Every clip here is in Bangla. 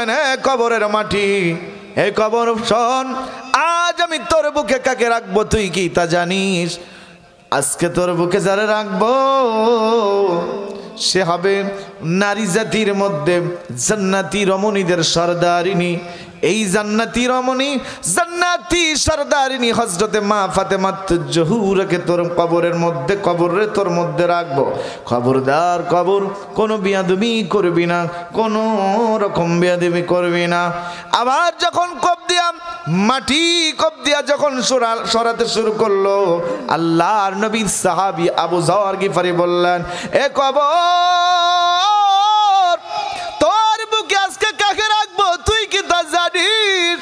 বললেন, এ কবরের মাটি, এ কবর শোন, আজ আমি তোর বুকে কাকে রাখবো তুই কি তা জানিস? আজকে তোর বুকে যারা রাখবো সে হবে নারী জাতির মধ্যে জান্নাতি রমণীদের সরদারিনী। এই জান্নাতি রমণী, জান্নাতি সরদারিনী হযরতে মা ফাতেমাত জোহরাকে তোর কবরের মধ্যে, কবরে তোর মধ্যে রাখবো। খবরদার কবর কোনো বিয়াদবি করবি না, কোনো রকম বিয়াদবি করবি না। আবার যখন কব দিয়া মাটি কব দিয়া যখন সরাতে শুরু করলো, আল্লাহর নবীর সাহাবী আবু যর গিফারি বললেন, এ কবর তোর বুকে আজকে কাকে রাখবো তুই কি তা জানিস?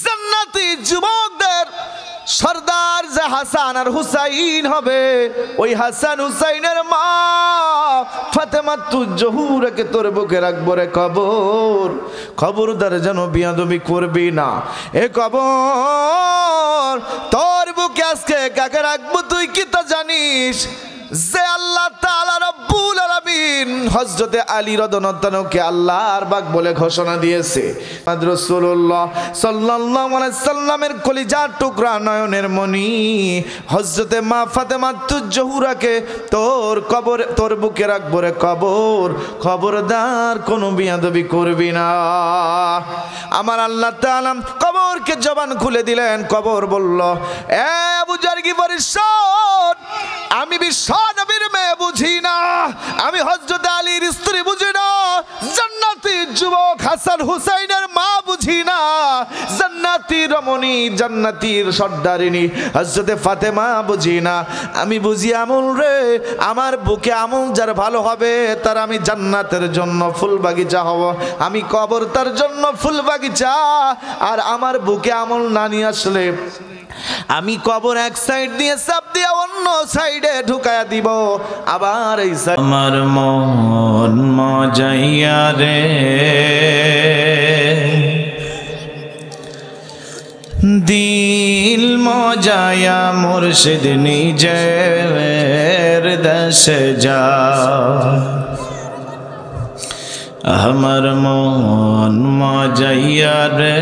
জান্নাতি যুবকদের সরদার যে হাসান আর হুসাইন হবে, ওই হাসান হুসাইনের মা ফাতেমাত জোহরাকে তোর বুকে রাখবো রে কবর। খবরদার যেন বিয়াদবি করবি না। এ কবর তোর বুকে আজকে কাকে রাখবো তুই কি তা জানিস? যে আল্লাহ তাআলা রব্বুল আলামিন হযরতে আলী রাদিয়াল্লাহু তাআলাকে আল্লাহর বাগ বলে ঘোষণা দিয়েছে। রাসূলুল্লাহ সাল্লাল্লাহু আলাইহি সাল্লামের কলিজার টুকরা নয়নের মণি হযরতে মা ফাতেমাত জোহরাকে তোর কবর, তোর বুকে রাখবো রে কবর। খবরদার কোনো বিয়াদবি করবি না। আমার আল্লাহ তাআলা কবরকে জবান খুলে দিলেন। কবর বলল, এ আবু যর গিফারি শোন, আমি বিশ্ব নবীর মেয়ে বুঝি না, আমি হযরত আলীর স্ত্রী বুঝি না, জান্নাতি যুবক হাসান হুসাইনের মা বুঝি না, জান্নাতি রমণী জান্নাতির সর্দারিনী হযরতে ফাতেমা বুঝি না। আমি বুঝি আমল রে, আমার বুকে আমল যার ভালো হবে তার আমি জান্নাতের জন্য ফুল বাগিচা হব, আমি কবর তার জন্য ফুল বাগিচা। আর আমার বুকে আমল না নিয়ে আসলে আমি কবর এক সাইড দিয়ে চাপ দিয়ে অন্য সাইডে ঢুকায়া দিব। আবার এই আমার মন মজাইয়া রে, দিল মজায়া মুর্শিদ নিজের দেশে যা। আমার মন মজাইয়া রে,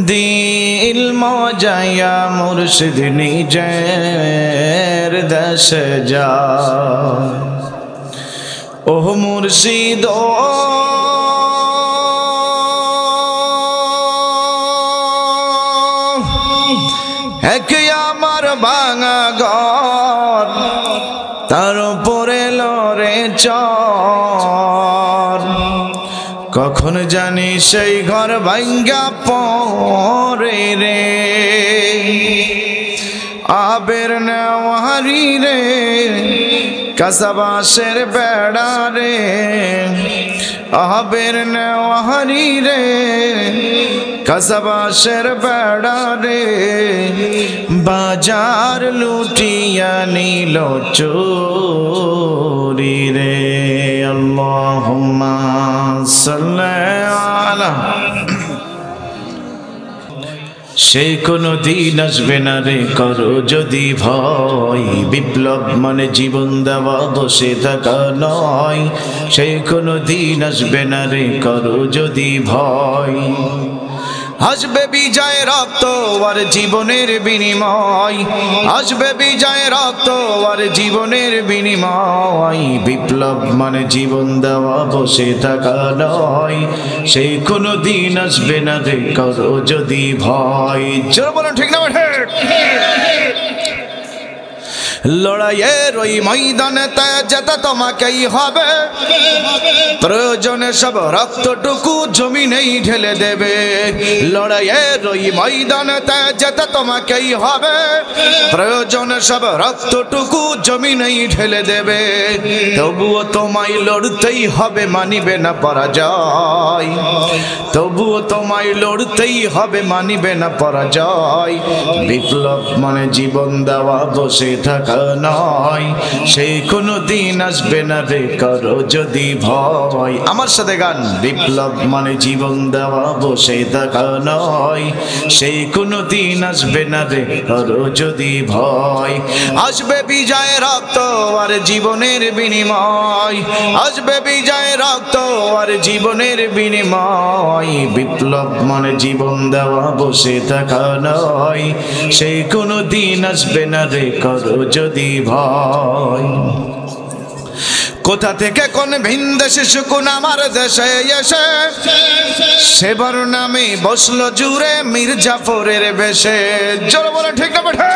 দিল মজায়া মুর্শিদ নিজের দেশে যা। ও মুর্শিদ এক আমার ভাঙা ঘর, তার উপরে লড়ে চর, কখন জানি সেই ঘর ভাঙ্গা পড়ে রে। আবের নেওয়ারি রে, কাসাবাসের বেড়া রে, আবের নেওয়ারি রে, কাসাবাসের বেড়া রে, বাজার লুটিয়া নিল চোরি রে। আল্লাহুম্মা সাল্লি আলা। সেই কোনো দিন আসবে না রে করো যদি ভয়, বিপ্লব মানে জীবন দেওয়া বসে থাকা নয়। সেই কোনো দিন আসবে না রে করো যদি ভয়, আসবে বিজয় রক্ত আর জীবনের বিনিময়, আসবে বিজয় রক্ত আর জীবনের বিনিময়। বিপ্লব মানে জীবন দেওয়া বসে থাকা নয়, সেই কোনো দিন আসবে না রে করো যদি ভয়। জোরে বলুন ঠিক না ঠিক? লড়াইয়ের ওই ময়দানে যেতে তোমাকেই হবে, প্রয়োজনে সব রক্তটুকু জমিনেই ঢেলে দেবে। লড়াইয়ের ওই ময়দানে যেতে তোমাকেই হবে, প্রয়োজনে সব রক্তটুকু জমিনেই ঢেলে দেবে। তবুও তোমায় লড়তেই হবে, মানিবে না পরাজয়। তবুও তোমায় লড়তেই হবে, মানিবে না পরাজয়। বিপ্লব মানে জীবন দেওয়া বসে থাকা থাকা নয়, সেই কোনো দিন আসবে না রে করো যদি ভয়। আমার সাথে গান। বিপ্লব মানে জীবন দেওয়া বসে থাকা নয়, সেই কোনো দিন আসবে না রে করো যদি ভয়। আসবে বিজয় রক্ত আর জীবনের বিনিময়, আসবে বিজয় রক্ত আর জীবনের বিনিময়। বিপ্লব মানে জীবন দেওয়া বসে থাকা নয়, সেই কোনো দিন আসবে না রে করো যদি ভয়। কোথা থেকে কোন ভিন দেশে শুকুন আমার দেশে এসে, সেবার নামে বসলো জুড়ে মীর জাফরের বেশে। জোরে বলে ঠিক না বেঠে?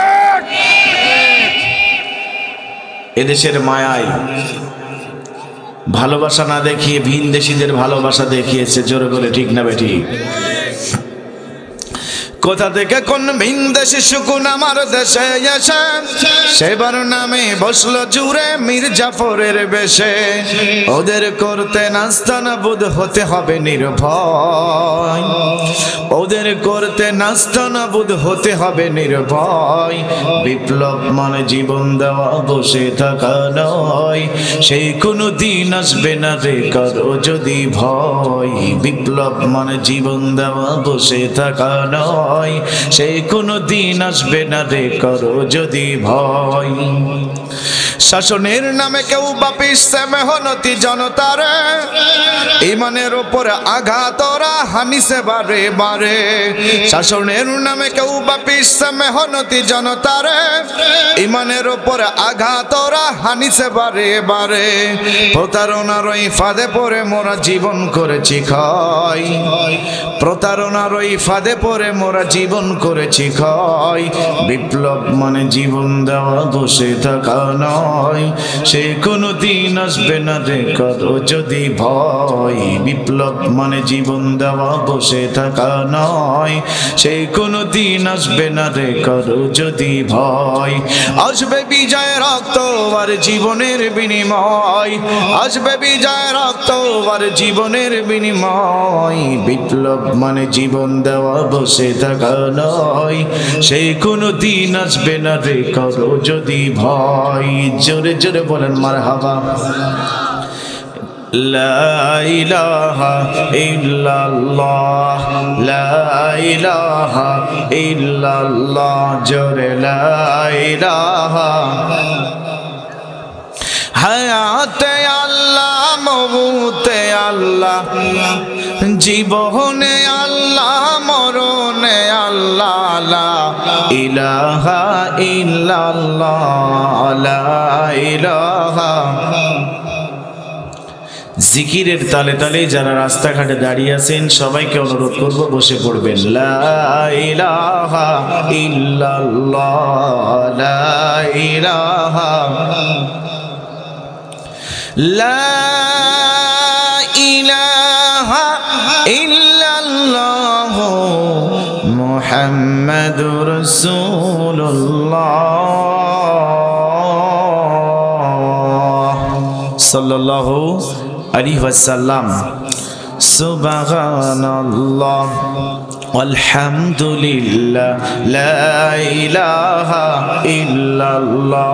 এদেশের মায়ায় ভালোবাসা না দেখিয়ে ভিন দেশীদের ভালোবাসা দেখিয়েছে। জোরে বলে ঠিক না বেঠি? কোথা থেকে কোন ভিন দেশে শুকুন আমার দেশে এসে, সেবার নামে বসলো জুড়ে মীর জাফরের বেশে। ওদের করতে নাস্তানাবুদ হতে হবে নির্ভয়, ওদের করতে নাস্তানাবুদ হতে হবে নির্ভয়। বিপ্লব মানে জীবন দেওয়া বসে থাকা নয়, সেই কোনো দিন আসবে না রে করো যদি ভয়। বিপ্লব মানে জীবন দেওয়া বসে থাকা নয়, সেই কোনো দিন আসবে না রে করো যদি ভয়। শাসনের নামে কেউ বাপিসে মেহনতি জনতারে, ইমানের উপরে আঘাত ওরা হানিছে বারে বারে। শাসনের নামে কেউ বাপিসে মেহনতি জনতারে, ইমানের উপরে আঘাত ওরা হানিছে বারে বারে। প্রতারণার ওই ফাঁদে পড়ে মোরা জীবন করেছি ক্ষয়, প্রতারণার ওই ফাঁদে পড়ে মোরা জীবন করেছি ক্ষয়। বিপ্লব মানে জীবন দেওয়া বসে থাকা নয়, সে কোনো দিন আসবে না রে করো যদি ভয়। বিপ্লব মানে জীবন দেওয়া বসে থাকা নয়, সে কোনো দিন আসবে না রে করো যদি ভয়। আসবে বিজয় রক্ত আর জীবনের বিনিময়, আসবে বিজয় রক্ত আর জীবনের বিনিময়। বিপ্লব মানে জীবন দেওয়া বসে থাকা নয়, সেই কোনো দিন আসবে না রে করো যদি ভয়। জোরে জোরে বলেন মারহাবা। লা ইলাহা ইল্লাল্লাহ, লা ইলাহা ইল্লাল্লাহ, জোরে লা ইলাহা। হায়াতে আল্লাহ, মওতে আল্লাহ, জীবনে আল্লাহ, মরণে আল্লাহ। লা ইলাহা ইল্লাল্লাহ, লা ইলাহা। জিকিরের তালে তালে যারা রাস্তাঘাটে দাঁড়িয়ে আছেন সবাইকে অনুরোধ করব বসে পড়বেন। লা ইলাহা ইল্লাল্লাহ, লা ইলাহা, লা ইলাহা ইল্লাল্লাহ, মুহাম্মাদুর রাসূলুল্লাহ সাল্লাল্লাহু আলাইহি ওয়াসাল্লাম। সুবহানাল্লাহ আলহামদুলিল্লাহ, লা ইলাহা ইল্লাল্লাহ,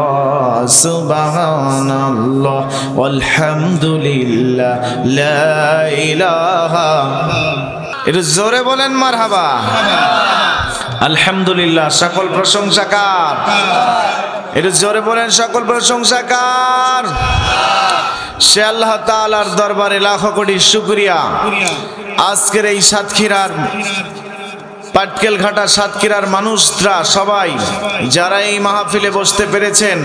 সুবহানাল্লাহ আলহামদুলিল্লাহ, লা ইলাহা। একটু জোরে বলেন মারহাবা। আলহামদুলিল্লাহ, সকল প্রশংসা কার? একটু জোরে বলেন, সকল প্রশংসা কার? সে আল্লাহ তাআলার দরবারে লাখো কোটি শুকরিয়া। আজকের এই সাতক্ষীরার পাটকেল ঘাটা সাতক্ষীরার মানুষরা সবাই যারা এই মাহফিলে বসতে পেরেছেন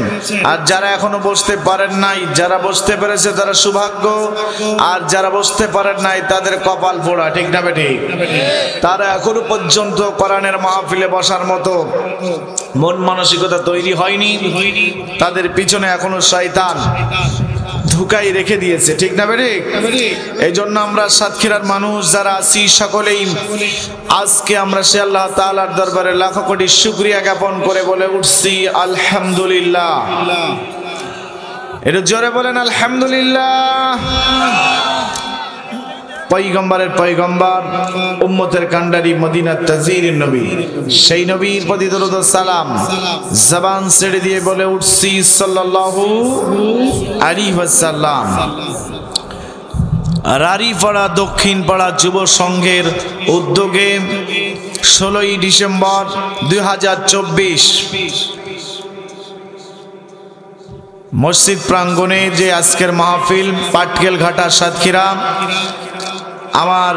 আর যারা এখনো বসতে পারেন নাই, যারা বসতে পেরেছে তারা সৌভাগ্য, আর যারা বসতে পারেন নাই তাদের কপাল পোড়া। ঠিক না বেঠিক? তারা এখনো পর্যন্ত কোরআনের মাহফিলে বসার মতো মন মানসিকতা তৈরি হয়নি, তাদের পিছনে এখনো শয়তান ধুকাই রেখে দিয়েছে। ঠিক না বেঠিক? এই জন্য আমরা সাতক্ষীরার মানুষ যারা আছি সকলেই আজকে আমরা সে আল্লাহ তাআলার দরবারে লাখো কোটি শুকরিয়া জ্ঞাপন করে বলে উঠছি আলহামদুলিল্লাহ। একটু জোরে বলেন আলহামদুলিল্লাহ। পয়গম্বরের পয়গম্বর, উম্মতের কান্ডারি, মদিনার তাজিরের নবী, সেই নবীর প্রতি দরুদ ও সালাম জবান ছেড়ে দিয়ে বলে উঠছি সাল্লাল্লাহু আলাইহি ওয়াসাল্লাম। রারিপাড়া দক্ষিণ পাড়া যুব সংঘের উদ্যোগে 16ই ডিসেম্বর 2024 মসজিদ প্রাঙ্গণে যে আজকের মাহফিল, পাটকেল ঘাটা সাতক্ষীরা, আমার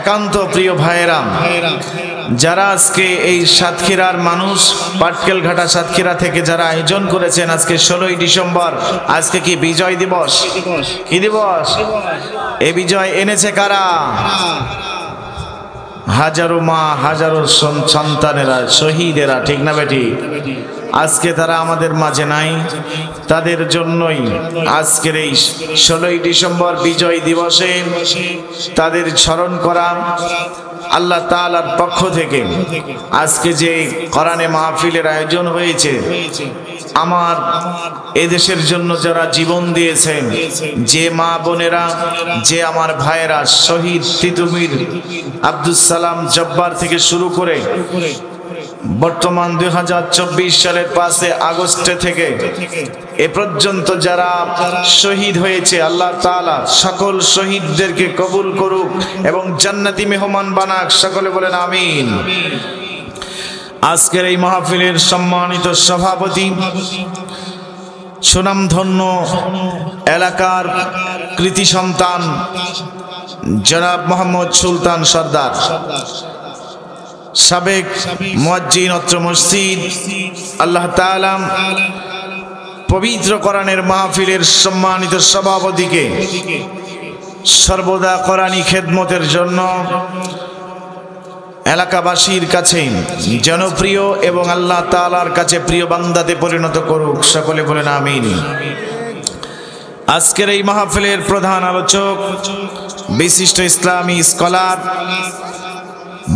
একান্ত প্রিয় ভাইয়েরা যারা আজকে এই সাতক্ষীরার মানুষ, পাটকেল ঘাটা সাতক্ষীরা থেকে যারা আয়োজন করেছেন আজকে 16ই ডিসেম্বর, আজকে কি বিজয় দিবস? কি দিবস? এই বিজয় এনেছে কারা? হাজারো মা, হাজারো সন্তানেরা, শহীদেরা, ঠিক না বেটি? আজকে তারা আমাদের মাঝে নাই, তাদের জন্যই আজকের এই 16ই ডিসেম্বর বিজয় দিবসে তাদের স্মরণ করা। আল্লাহ তাআলার পক্ষ থেকে আজকে যে কোরআনে মাহফিলের আয়োজন হয়েছে, আমার এদেশের জন্য যারা জীবন দিয়েছেন, যে মা বোনেরা, যে আমার ভাইয়েরা, শহীদ তিতুমির আব্দুল সালাম জব্বার থেকে শুরু করে বর্তমান 2024 সালের 5 আগস্ট থেকে এ পর্যন্ত যারা শহীদ হয়েছে, আল্লাহ তাআলা সকল শহীদদেরকে কবুল করুক এবং জান্নাতি মেহমান বানাক। সকলে বলেন আমিন। আজকের এই মাহফিলের সম্মানিত সভাপতি, সুনামধন্য এলাকার কৃতি সন্তান জনাব মোহাম্মদ সুলতান সর্দার, সাবেক মুয়াজ্জিন অত্র মসজিদ, আল্লাহ তাআলা পবিত্র কোরআনের মাহফিলের সম্মানিত সভাপতিকে সর্বদা কোরআনী খেদমতের জন্য এলাকাবাসীর কাছে জনপ্রিয় এবং আল্লাহ তাআলার কাছে প্রিয় বান্দাতে পরিণত করুক। সকলে বলেন আমিন। আজকের এই মাহফিলের প্রধান আলোচক, বিশিষ্ট ইসলামী স্কলার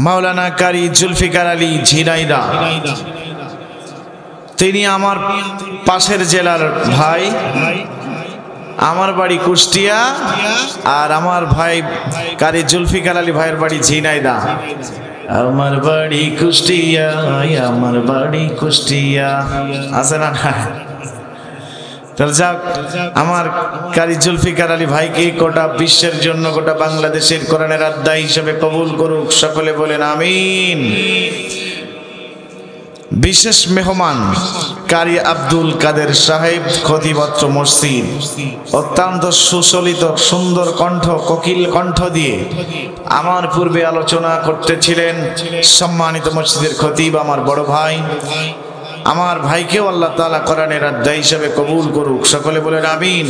মাওলানা কারি জুলফিকার আলী ঝিনাইদা। তিনি আমার পাশের জেলার ভাই, আমার বাড়ি কুষ্টিয়া, আর আমার ভাই কারি জুলফিকার আলী ভাইয়ের বাড়ি ঝিনাইদা। আমার বাড়ি কুষ্টিয়া, আমার বাড়ি কুষ্টিয়া, আছে না? তাহলে যাক, আমার কারি জুলফিকার আলী ভাইকে গোটা বিশ্বের জন্য, গোটা বাংলাদেশের কোরআনের আদায় হিসেবে কবুল করুক। সকলে বলেন আমিন। বিশেষ মেহমান কারি আব্দুল কাদের সাহেব, খতিবত্র মসজিদ, অত্যন্ত সুশলিত সুন্দর কণ্ঠ, কোকিল কণ্ঠ দিয়ে আমার পূর্বে আলোচনা করতেছিলেন সম্মানিত মসজিদের খতিব, আমার বড় ভাই। আমার ভাইকেও আল্লাহ তাআলা কোরআনের আদায় হিসেবে কবুল করুক। সকলে বলেন আমিন।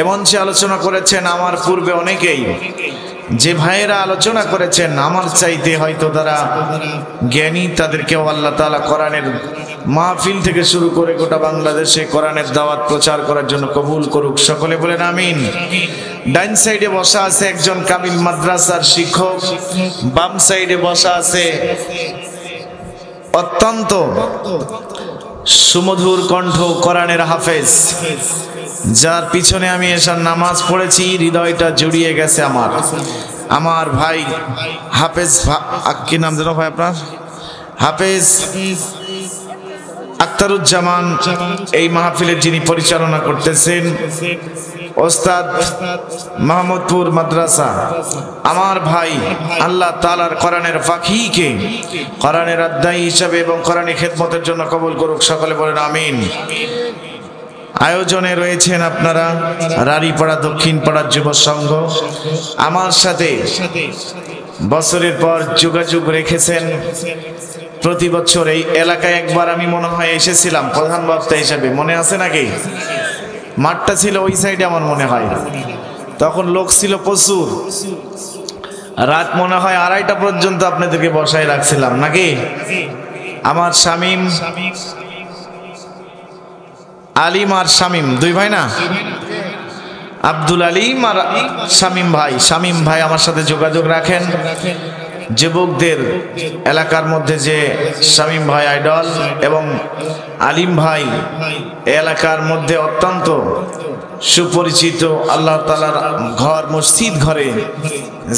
এমন সে আলোচনা করেছেন আমার পূর্বে অনেকেই, যে ভাইয়েরা আলোচনা করেছেন আমার চাইতে হয়তো তারা জ্ঞানী, তাদেরকেও আল্লাহ তাআলা কোরআনের মাহফিল থেকে শুরু করে গোটা বাংলাদেশে কোরআনের দাওয়াত প্রচার করার জন্য কবুল করুক। সকলে বলেন আমিন। ডাইন সাইডে বসা আছে একজন কামিল মাদ্রাসার শিক্ষক, বাম সাইডে বসা আছে অত্যন্ত সুমধুর কণ্ঠ কোরআনের হাফেজ, যার পিছনে আমি এসার নামাজ পড়েছি, হৃদয়টা জুড়িয়ে গেছে আমার ভাই হাফেজ। কি নাম যেন ভাই আপনার? হাফেজ আখতারুজ্জামান এই মাহফিলের যিনি পরিচালনা করতেছেন, ওস্তাদ মাহমুদপুর মাদ্রাসা, আমার ভাই আল্লাহ তাআলার কোরআনের ফাকিহকে কোরআনের আদায় হিসাবে এবং কোরআনী খেদমতের জন্য কবুল করুক। সকলে বলেন আমিন। আয়োজনে রয়েছেন আপনারা রারিপাড়া দক্ষিণ পাড়ার যুব সংঘ, আমার সাথে বছরের পর যোগাযোগ রেখেছেন। প্রতি বছর এই এলাকায় একবার আমি মনে হয় এসেছিলাম প্রধান বক্তা হিসেবে, মনে আছে নাকি? মাঠটা ছিল ওই সাইডে আমার মনে হয়, তখন লোক ছিল প্রচুর। রাত মনে হয় 2:30 পর্যন্ত আপনাদেরকে বসায় রাখছিলাম নাকি? আমার শামীম, আলিম আর শামীম, দুই ভাই না? আব্দুল আলিম আর শামীম ভাই আমার সাথে যোগাযোগ রাখেন। যুবকদের এলাকার মধ্যে যে শামীম ভাই আইডল এবং আলিম ভাই এলাকার মধ্যে অত্যন্ত সুপরিচিত আল্লাহ তাআলার ঘর মসজিদ ঘরে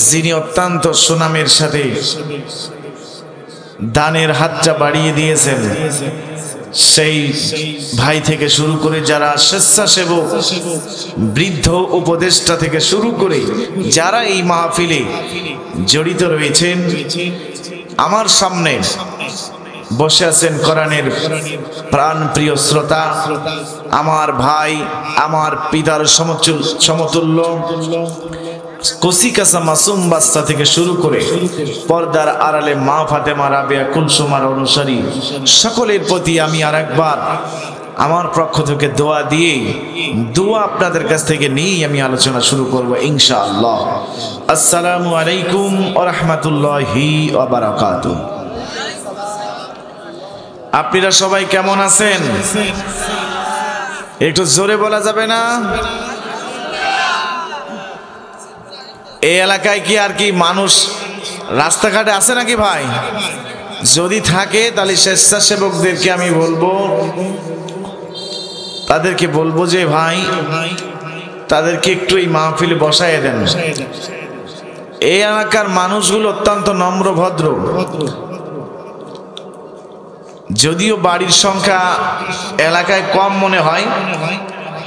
যিনি অত্যন্ত সুনামের সাথে দানের হাতটা বাড়িয়ে দিয়েছেন, সেই ভাই থেকে শুরু করে যারা স্বেচ্ছাসেবক, বৃদ্ধ উপদেষ্টা থেকে শুরু করে যারা এই মাহফিলে জড়িত রয়েছেন, আমার সামনে বসে আছেন কোরআনের প্রাণ প্রিয় শ্রোতা, আমার ভাই, আমার পিতার সমতুল্য, কসিকাসা মাসুম বাচ্চা থেকে শুরু করে পর্দার আড়ালে মা ফাতেমা, রাবেয়া, কুলসুমার অনুসারী সকলের প্রতি আমি আরেকবার আমার পক্ষ থেকে দোয়া দিয়ে দোয়া আপনাদের কাছ থেকে নিয়ে আমি আলোচনা শুরু করব ইনশাআল্লাহ। আসসালামু আলাইকুম ওয়া রাহমাতুল্লাহি ওয়া বারাকাতুহু। আপনারা সবাই কেমন আছেন? একটু জোরে বলা যাবে না? এই এলাকায় কি আর কি মানুষ রাস্তাঘাটে আছে নাকি ভাই? যদি থাকে তাহলে স্বেচ্ছাসেবকদেরকে আমি বলবো, তাদেরকে বলবো যে ভাই তাদেরকে একটু এই মাহফিলে বসায় দেন। এই এলাকার মানুষগুলো অত্যন্ত নম্র ভদ্র, যদিও বাড়ির সংখ্যা এলাকায় কম মনে হয়,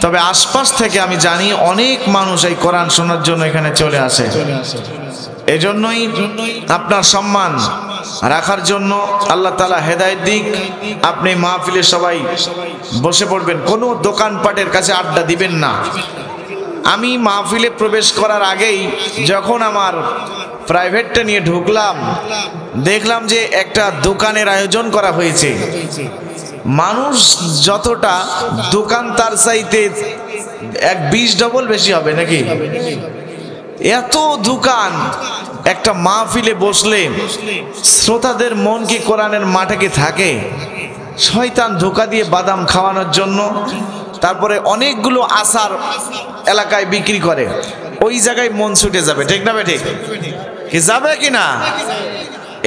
তবে আশপাশ থেকে আমি জানি অনেক মানুষ এই কোরআন শোনার জন্য এখানে চলে আসে। এজন্যই আপনার সম্মান রাখার জন্য আল্লাহ তাআলা হেদায়েত দিক, আপনি মাহফিলে সবাই বসে পড়বেন, কোনো দোকানপাটের কাছে আড্ডা দিবেন না। আমি মাহফিলে প্রবেশ করার আগেই যখন আমার প্রাইভেটটা নিয়ে ঢুকলাম, দেখলাম যে একটা দোকানের আয়োজন করা হয়েছে। মানুষ যতটা, দোকান তার চাইতে 20 ডবল বেশি হবে নাকি? এত দোকান একটা মাহফিলে বসলে শ্রোতাদের মন কি কোরআনের মাঠে কি থাকে? শয়তান ধোঁকা দিয়ে বাদাম খাওয়ানোর জন্য তারপরে অনেকগুলো আচার এলাকায় বিক্রি করে, ওই জায়গায় মন ছুটে যাবে, ঠিক না বেঠিক? কি যাবে কিনা?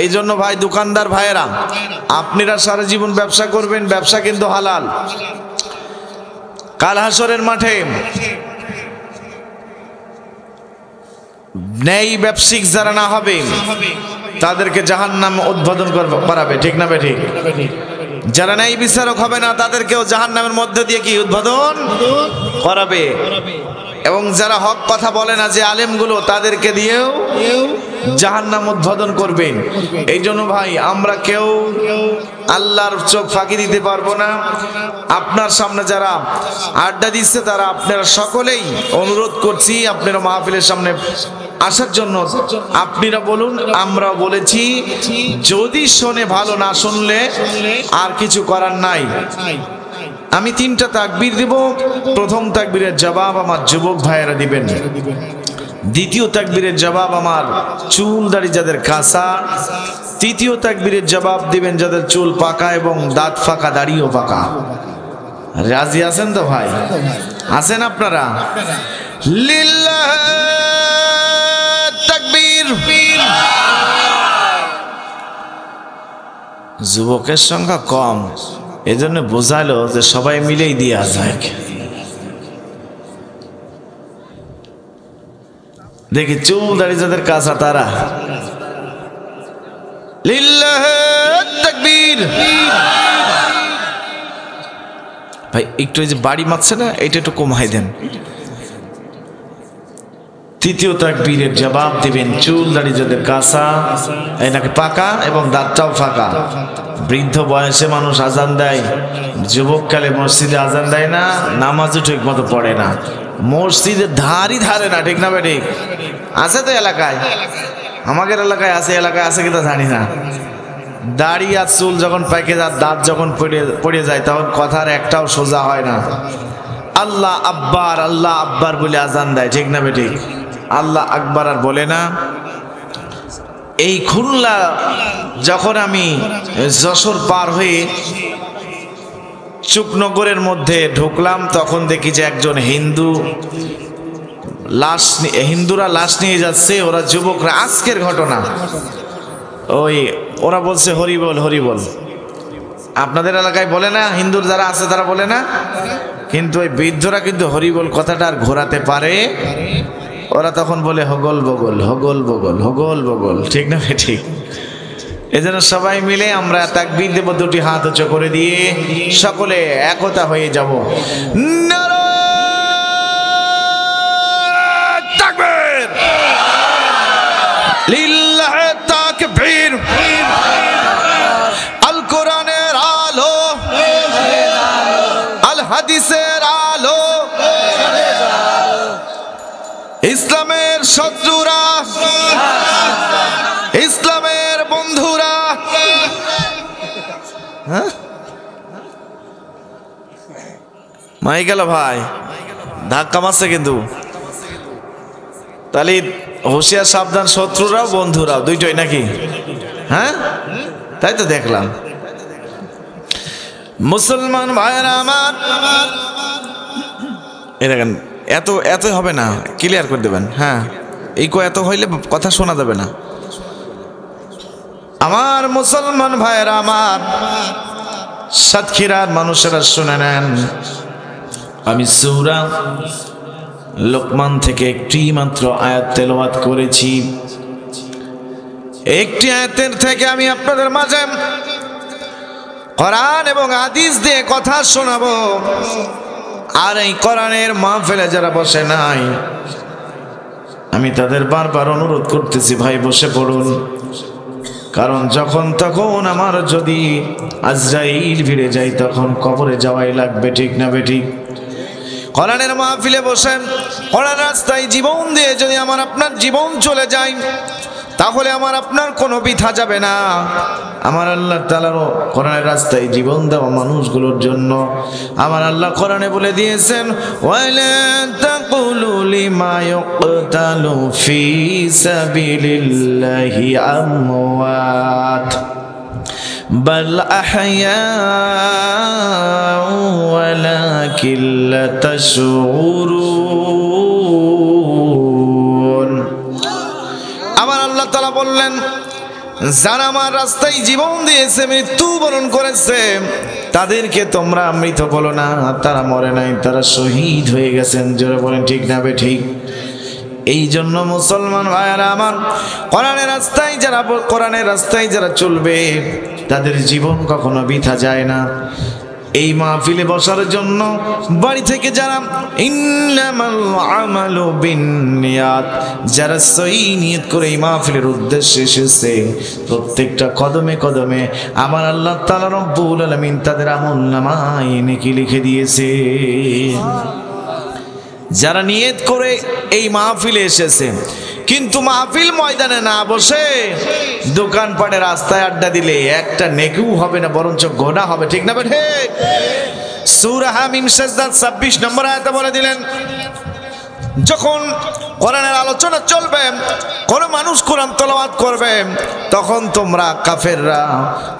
এই জন্য ভাই, দোকানদার ভাইয়েরা, আপনারা সারা জীবন ব্যবসা করবেন, ব্যবসা কিন্তু হালাল। কাল হাসরের মাঠে ন্যায় ব্যবসায়িক যারা না হবে তাদেরকে জাহান্নাম উদ্বোধন করাবে, ঠিক না বেঠিক? যারা ন্যায় বিচারক হবে না তাদেরকেও জাহান্নামের মধ্যে দিয়ে কি উদ্বোধন করাবে। এবং যারা হক কথা বলে না, যে আলেমগুলো, তাদেরকে দিয়েও জাহান্নাম উদ্বোধন করবেন। এই জন্য ভাই, আমরা কেউ আল্লাহর চোখ ফাঁকি দিতে পারবো না। আপনার সামনে যারা আড্ডা দিচ্ছে তারা আপনারা সকলেই অনুরোধ করছি আপনারা মাহফিলের সামনে আসার জন্য। আপনারা বলুন, আমরা বলেছি, যদি শোনে ভালো, না শুনলে আর কিছু করার নাই। আমি 3টা তাকবীর দিব। প্রথম তাকবীরের জবাব আমার যুবক ভাইয়েরা দিবেন, দ্বিতীয় তাকবীরের জবাব আমার চুল দাড়ি যাদের কাঁচা, তৃতীয় তাকবীরের জবাব দিবেন যাদের চুল পাকা এবং দাঁত ফাঁকা, দাড়িও পাকা। রাজি আছেন তো ভাই? আছেন আপনারা? লিল্লাহ তাকবীর। যুবকের সংখ্যা কম, এজন্য বোঝালো যে সবাই মিলেই দিয়া যায়। দেখি চুল দাড়ি যাদের কাঁচা তারা। লিল্লাহ তাকবীর। ভাই একটু এই যে বাড়ি মারছে না, এটা একটু কমাই দেন। তৃতীয় তাকবীরের জবাব দিবেন চুল দাড়ি যাদের কাঁচা, নাকি পাকা এবং দাঁতটাও ফাঁকা। বৃদ্ধ বয়সে মানুষ আজান দেয়, যুবককালে মসজিদে আজান দেয় না, নামাজও ঠিক মতো পড়ে না, মসজিদের ধারই ধারে না, ঠিক না বেঠিক? আছে তো এলাকায়, আমাদের এলাকায় আছে, এলাকায় আছে কিনা জানি না। দাড়ি আর চুল যখন পেকে যায়, দাঁত যখন পড়ে যায়, তখন কথার একটাও সোজা হয় না। আল্লাহ আব্বার, আল্লাহ আব্বার বলে আজান দেয়, ঠিক না বেঠিক? আল্লাহ আকবার আর বলে না। এই খুলনা যখন আমি যশোর পার হয়ে চুকনগরের মধ্যে ঢুকলাম, তখন দেখি যে একজন হিন্দুরা লাশ নিয়ে যাচ্ছে। ওরা যুবকরা, আজকের ঘটনা, ওরা বলছে হরিবল হরিবল। আপনাদের এলাকায় বলে না? হিন্দুর যারা আছে তারা বলে না? কিন্তু ওই বৃদ্ধরা কিন্তু হরিবল কথাটা আর ঘোরাতে পারে। ওরা তখন বলে হগল বগল, হগল বগল, হগল বগল, ঠিক না ঠিক? এজন্য সবাই মিলে আমরা তাকবীর দেব, দুটি হাত উঁচু করে দিয়ে সকলে একতা হয়ে যাব। নারায়ে তাকবীর, লিল্লাহি তাকবীর। আল কোরআনের আলো, আল হাদিসের আলো, ইসলামের শত্রুরা, ইসলামের বন্ধুরা, হ্যাঁ মাই গেল ভাই, ধাক্কা মারছে কিন্তু। তাহলে হুঁশিয়ার সাবধান, শত্রুরাও বন্ধুরাও দুইটাই নাকি? হ্যাঁ তাই তো দেখলাম। মুসলমান ভাইয়েরা আমার, এই দেখেন এত এত হবে না, ক্লিয়ার করে দেবেন। হ্যাঁ এই এত হইলে কথা শোনা যাবে না। আমার মুসলমান ভাইয়েরা আমার, সাতক্ষীরার মানুষেরা শুনে নেন, আমি সূরা লোকমান থেকে একটি মাত্র আয়াত তেলাওয়াত করেছি। একটি আয়াতের থেকে আমি আপনাদের মাঝে কোরআন এবং হাদিস দিয়ে কথা শোনাবো। আর এই কোরআনের মাহফিলে যারা বসে নাই, আমি তাদের বারবার অনুরোধ করতেছি, ভাই বসে পড়ুন। কারণ যখন তখন আমার যদি আজরাইল ভিড়ে যায়, তখন কবরে যাওয়াই লাগবে, ঠিক না বেঠিক? কোরআনের মাহফিলে বসেন, কোরআন রাস্তায় জীবন দিয়ে যদি আমার আপনার জীবন চলে যায়, তাহলে আমার আপনার কোনো বৃথা যাবে না। আমার আল্লাহ তাআলারও কোরআনের রাস্তায় জীবন দেওয়া মানুষগুলোর জন্য আমার আল্লাহ কোরআনে বলে দিয়েছেন, ওয়ালা তাকুলু লিমা ইউকতালু ফি সাবিলিল্লাহি আমওয়াত বাল আহইয়া ওয়ালাকিন লা তাশউরুন। আমার আল্লাহ তাআলা বললেন, যারা আমার রাস্তায় জীবন দিয়েছে, মৃত্যুবরণ করেছে, তাদেরকে তোমরা মৃত বলো না, তারা মরে নাই, তারা শহীদ হয়ে গেছেন। জোরে বলেন ঠিক না বে ঠিক? এই জন্য মুসলমান ভাইয়ারা আমার, কোরআনের রাস্তায় যারা চলবে, তাদের জীবন কখনো বৃথা যায় না। এই মাহফিলে বসার জন্য বাড়ি থেকে যারা ইন্নামাল আমালু বিন্নিয়াত, যারা সহি নিয়ত করে এই মাহফিলের উদ্দেশ্যে এসেছে, প্রত্যেকটা কদমে কদমে আমার আল্লাহ তাআলা রব্বুল আলামিন তাদের আমলনামায় নেকি লিখে দিয়েছে। যারা নিয়ত করে এই মাহফিলে এসেছে, কিন্তু মাহফিল ময়দানে না বসে দোকানপাটে রাস্তায় আড্ডা দিলে একটা নেকিও হবে না, বরঞ্চ গোনা হবে, ঠিক না বেঠে? সূরা হামিম সাজদার 26 নম্বর আয়াতে বলে দিলেন, যখন কোরআনের আলোচনা চলবে, কোন মানুষ কোরআন তেলাওয়াত করবে, তখন তোমরা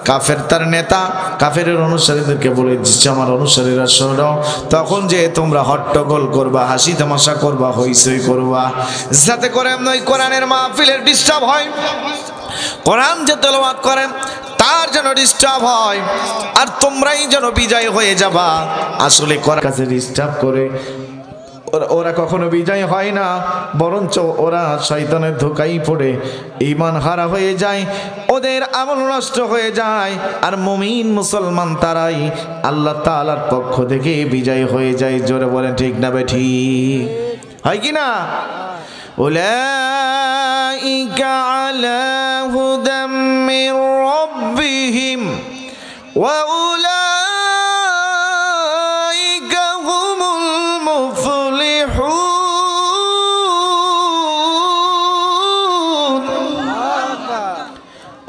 কাফের তার নেতা, কাফেরের অনুসারীদেরকে বলে দিচ্ছে, আমার অনুসারীরা শোনো, তখন যে তোমরা হট্টগোল করবা, হাসি তামাশা করবা, হইচই করবা, যাতে করে ওই কোরআনের মাহফিলের ডিস্টার্ব হয়, কোরআন যে তেলাওয়াত করেন তার যেন ডিস্টার্ব হয়, আর তোমরাই যেন বিজয় হয়ে যাবা। আসলে কোরআন কাছে ডিস্টার্ব করে ওরা কখনো বিজয় হয় না, বরঞ্চ ওরা শয়তানের ধোঁকায় পড়ে ঈমান হারা হয়ে যায়, ওদের আমল নষ্ট হয়ে যায়। আর মুমিন মুসলমান তারাই আল্লাহ তাআলার পক্ষ থেকে বিজয় হয়ে যায়। জোরে বলেন ঠিক না বে ঠিক? হয় কি না? উলাইকা আলা হুদাম মির রাব্বিহিম ওয়া উলাইকা হুমুল মুফলিহুন।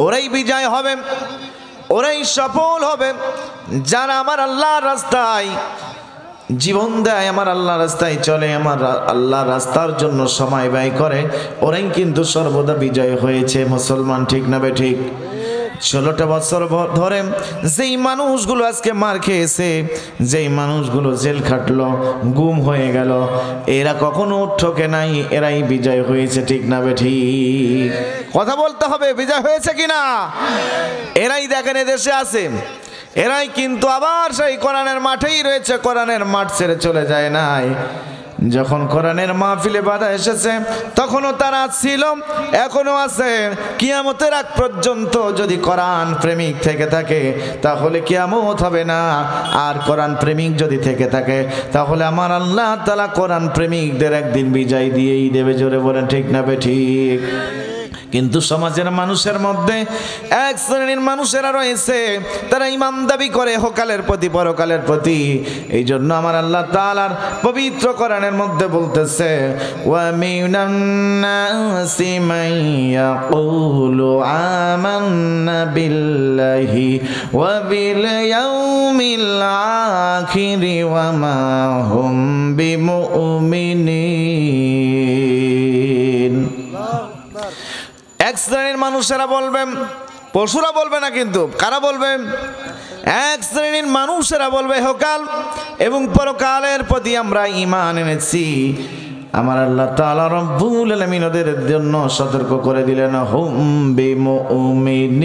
ওরাই বিজয় হবে, ওরাই সফল হবে যারা আমার আল্লাহর রাস্তায় জীবন দেয়, আমার আল্লাহ রাস্তায় চলে, আমার আল্লাহ রাস্তার জন্য সময় ব্যয় করে, ওরাই কিন্তু সর্বদা বিজয় হয়েছে। মুসলমান ঠিক না বে ঠিক? 16টা বছর ধরে যেই মানুষগুলো আজকে মার খেয়েছে, যেই মানুষগুলো জেল খাটলো, গুম হয়ে গেল, এরা কখনো ঠকে নাই, এরাই বিজয় হয়েছে, ঠিক না বে ঠিক? কথা বলতে হবে, বিজয় হয়েছে কিনা? এরাই দেখেন এদেশে আছে, এরাই কিন্তু আবার সেই কোরআনের মাঠেই রয়েছে, কোরআনের মাঠ ছেড়ে চলে যায় নাই। যখন কোরআনের মাহফিলে বাধা এসেছে তখনও তারা ছিল, এখনো আছে। কিয়ামতের আগ পর্যন্ত যদি কোরআন প্রেমিক থেকে থাকে তাহলে কিয়ামত হবে না। আর কোরআন প্রেমিক যদি থেকে থাকে তাহলে আমার আল্লাহ তাআলা কোরআন প্রেমিকদের একদিন বিজয় দিয়েই দেবে। জোরে বলেন ঠিক না বেঠিক? কিন্তু সমাজের মানুষের মধ্যে এক শ্রেণীর মানুষেরা রয়েছে, তারা ঈমান দাবি করে হোকালের প্রতি, পরকালের প্রতি। এই জন্য আমার আল্লাহ তাআলার পবিত্র কোরআনের মধ্যে বলতেছে, ওয়া মিনান নাসি মান ইয়াকুলু আমান্না বিল্লাহি ওয়া বিল ইয়াউমিল আখিরি ওয়া মা হুম বিমুমিনিন। এক শ্রেণীর মানুষেরা বলবেন, পশুরা বলবে না কিন্তু, কারা বলবে? এক শ্রেণীর মানুষেরা বলবে হোকাল এবং পরকালের প্রতি আমরা ঈমান এনেছি। আমার আল্লাহ তাআলা রব্বুল আলামিন ওদের জন্য সতর্ক করে দিলেন, হুম বিমুমিনিন।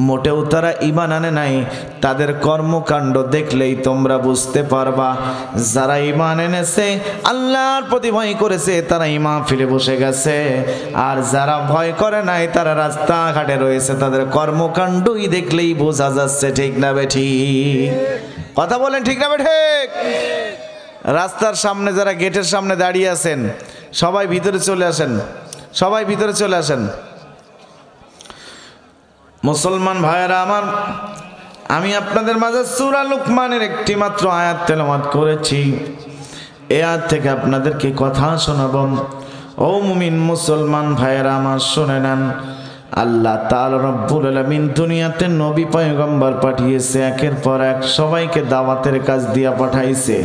মোটেও তারা ঈমান আনে নাই, তাদের কর্মকাণ্ড দেখলেই তোমরা বুঝতে পারবা। যারা ঈমান এনেছে, আল্লাহর প্রতি ভয় করেছে, তারা ঈমান ফিরে বসে গেছে। আর যারা ভয় করে নাই, তারা রাস্তাঘাটে রয়েছে, তাদের কর্মকাণ্ডই দেখলেই বোঝা যাচ্ছে। ঠিক না বেঠিক? কথা বলেন ঠিক না বেঠিক? রাস্তার সামনে যারা গেটের সামনে দাঁড়িয়ে আছেন, সবাই ভিতরে চলে আসেন, সবাই ভিতরে চলে আসেন। মুসলমান ভাইয়েরা আমার, আমি আপনাদের মাঝে সূরা লুকমানের একটি মাত্র আয়াত তেলাওয়াত করেছি। এই আয়াত থেকে আপনাদেরকে কথা শোনাবো। ও মুমিন মুসলমান ভাইয়েরা আমার, শুনে নেন। আল্লাহ তাআলা রব্বুল আলামিন দুনিয়াতে নবী পয়গম্বর পাঠিয়েছে, একের পর এক সবাইকে দাওয়াতের কাজ দিয়া পাঠাইছে।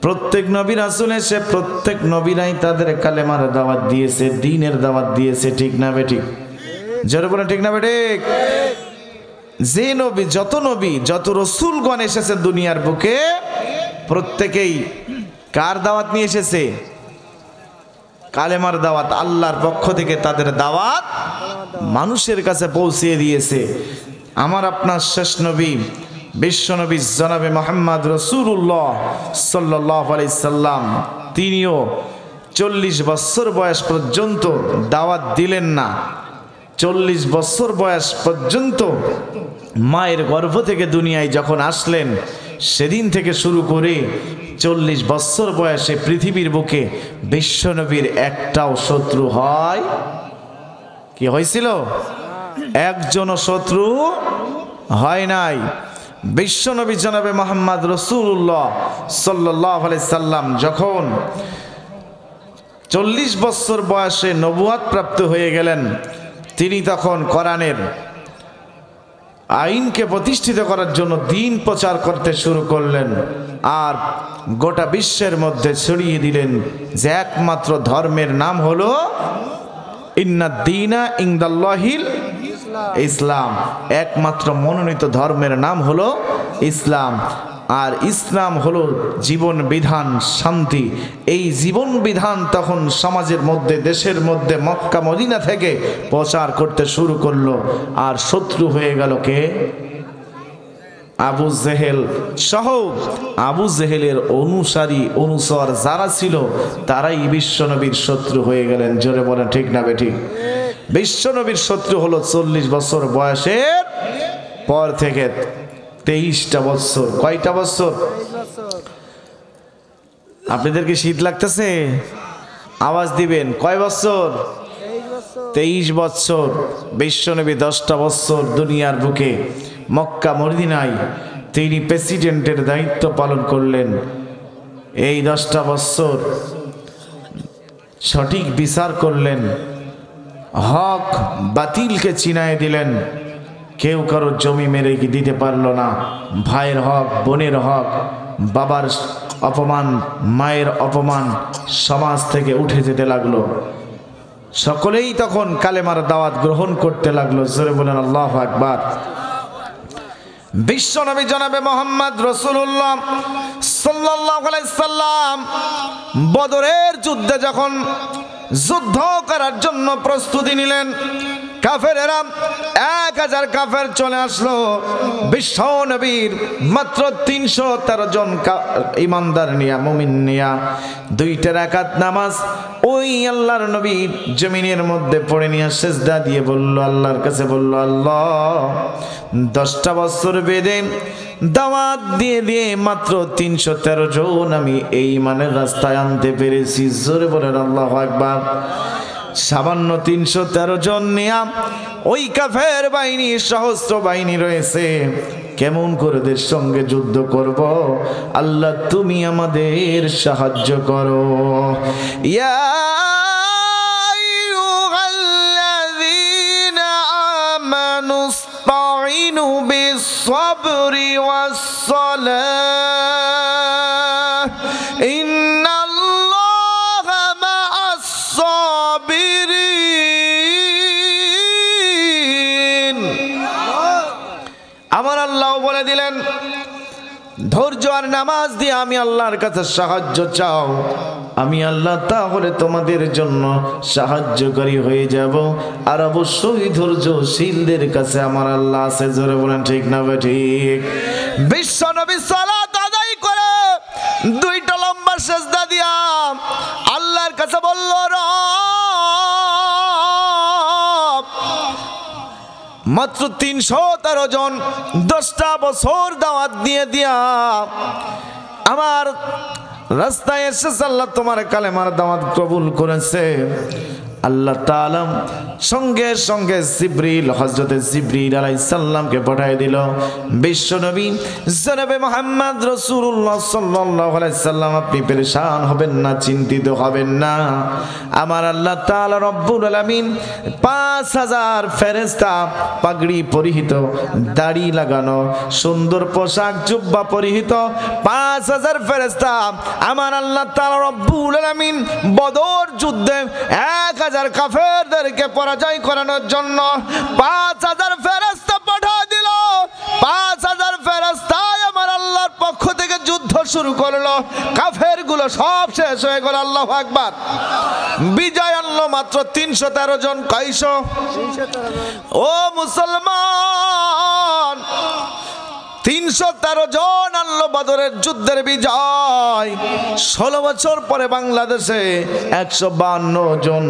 প্রত্যেক নবী রাসূল এসে প্রত্যেক নবীরাই তাদের কালেমার দাওয়াত দিয়েছে, দ্বীনের দাওয়াত দিয়েছে। ঠিক না বেঠিক? জোরে বলেন ঠিক না বেঠিক? যে নবী, যত রাসূলগণ এসেছে দুনিয়ার বুকে, প্রত্যেকেই কার দাওয়াত নিয়ে এসেছে? কালেমার দাওয়াত। আল্লাহর পক্ষ থেকে তাদের দাওয়াত মানুষের কাছে পৌঁছিয়ে দিয়েছে। আমার আপনার শেষ নবী বিশ্বনবী জনাবে মুহাম্মদ রাসূলুল্লাহ সাল্লাল্লাহু আলাইহি সাল্লাম, তিনিও 40 বছর বয়স পর্যন্ত দাওয়াত দিলেন না। 40 বছর বয়স পর্যন্ত মায়ের গর্ভ থেকে দুনিয়ায় যখন আসলেন, সেদিন থেকে শুরু করে 40 বছর বয়সে পৃথিবীর বুকে বিশ্বনবীর একটাও শত্রু হয় কি হয়েছিল? একজনও শত্রু হয় নাই। বিশ্বনবী জনাবে মুহাম্মদ রাসূলুল্লাহ সাল্লাল্লাহু আলাইহি সাল্লাম যখন 40 বছর বয়সে নবুয়ত প্রাপ্ত হয়ে গেলেন, তিনি তখন কোরআনের আইনকে প্রতিষ্ঠিত করার জন্য দ্বীন প্রচার করতে শুরু করলেন। আর গোটা বিশ্বের মধ্যে ছড়িয়ে দিলেন যে একমাত্র ধর্মের নাম হলো ইন্নাদ দীনা ইনদাল্লাহিল ইসলাম। একমাত্র মনোনীত ধর্মের নাম হলো ইসলাম। আর ইসলাম হলো জীবন বিধান, শান্তি। এই জীবন বিধান তখন সমাজের মধ্যে, দেশের মধ্যে মক্কা মদিনা থেকে প্রচার করতে শুরু করলো। আর শত্রু হয়ে গেল কে? আবু জেহেল সহ আবু জেহেলের অনুসার যারা ছিল, তারাই বিশ্বনবীর শত্রু হয়ে গেলেন। জোরে বলেন ঠিক না বেঠিক? বিশ্বনবীর শত্রু হলো 40 বছর বয়সের পর থেকে 23টা বছর। কয়টা বছর? আপনাদের কি শীত লাগতেছে? আওয়াজ দিবেন। কয় বছর? 23 বছর। বিশ্বনবী 10টা বছর দুনিয়ার বুকে মক্কা মদিনায় তিনি প্রেসিডেন্টের দায়িত্ব পালন করলেন। এই 10টা বছর সঠিক বিচার করলেন, হক বাতিলকে চিনায় দিলেন। কেউ কারো জমি মেরে দিতে পারল না। ভাইয়ের হক, বোনের হক, বাবার অপমান, মায়ের অপমান সমাজ থেকে উঠে যেতে লাগলো। সকলেই তখন কালেমার দাওয়াত গ্রহণ করতে লাগলো। জোরে বলেন আল্লাহু আকবার। বিশ্বনবী জনাবে মুহাম্মদ রাসূলুল্লাহ সাল্লাল্লাহু আলাইহি সাল্লাম বদরের যুদ্ধে যখন যুদ্ধ করার জন্য প্রস্তুতি নিলেন, কাফেরেরা 1000 কাফের চলে আসলো বিশ্ব নবীর মাত্র 313 জন ইমানদার নিয়া মুমিন নিয়া 2 রাকাত নামাজ ওই আল্লাহর নবী জমিনের মধ্যে পড়ে নিয়ে সিজদা দিয়ে বলল, আল্লাহর কাছে বলল, আল্লাহ 10টা বছর বেঁধে দাওয়াত দিয়ে দিয়ে মাত্র 313 জন আমি এই ইমানের রাস্তায় আনতে পেরেছি। জোরে বলেন আল্লাহু আকবার। সামান্য 313 জন নিয়া ওই কাফের বাহিনী, সহস্র বাহিনী রয়েছে, কেমন করে ওদের সঙ্গে যুদ্ধ করব? আল্লাহ তুমি আমাদের সাহায্য করো। ইয়া আইয়ুহাল্লাযীনা আমানুস্তাঈনু বিস-সাবরি ওয়াস-সালাহ ইন্নাল্লাহা মা'আস-সাবিরিন। আমার আল্লাহ বলে দিলেন, ধৈর্য আর নামাজ দিয়ে আমি আল্লাহর কাছে সাহায্য চাও, আমি আল্লাহ তাহলে তোমাদের জন্য সাহায্যকারী হয়ে যাব। আর অবশ্যই ধৈর্যশীলদের কাছে আমার আল্লাহ আছে। জোরে বলেন ঠিক না ঠিক? বিশ্ব নবী সালাত আদায় করে 2টা লম্বা সিজদা দিয়া আল্লাহর কাছে বলল, রব মাত্র 313 জন 10টা বছর দাওয়াত দিয়ে দিয়া আমার রাস্তায় এসেছে, আল্লাহ তোমার কালেমার দাওয়াত কবুল করেছে। আল্লাহ তাআলা সঙ্গে সঙ্গে জিবরিল, হযরতে জিবরিল আলাইহিস সালামকে পাঠিয়ে দিল। বিশ্ব নবী জনাবে মুহাম্মদ রাসূলুল্লাহ সাল্লাল্লাহু আলাইহি সাল্লাম আপনি পেরেশান হবেন না, চিন্তিত হবেন না। আমার আল্লাহ তাআলা রব্বুল আলামিন 5000 ফেরেশতা পাগড়ি পরিহিত, দাড়ি লাগানো, সুন্দর পোশাক জুব্বা পরিহিত 5000 ফেরেশতা আমার আল্লাহ তাআলা রব্বুল আলামিন বদর যুদ্ধে 1000 কাফেরদেরকে পরাজয় করানোর জন্য 5000 ফেরেশতা পাঠিয়ে দিল। 5000 ফেরেশতা আমার আল্লাহর পক্ষ থেকে যুদ্ধ শুরু করলো। কাফেরগুলো সব শেষ হয়ে গেল। আল্লাহু আকবার। বিজয় আনলো মাত্র 313 জন। কয়শো? ও মুসলমান, 313 জন আনলো বদরের যুদ্ধের বিজয়। 16 বছর পরে বাংলাদেশে 152 জন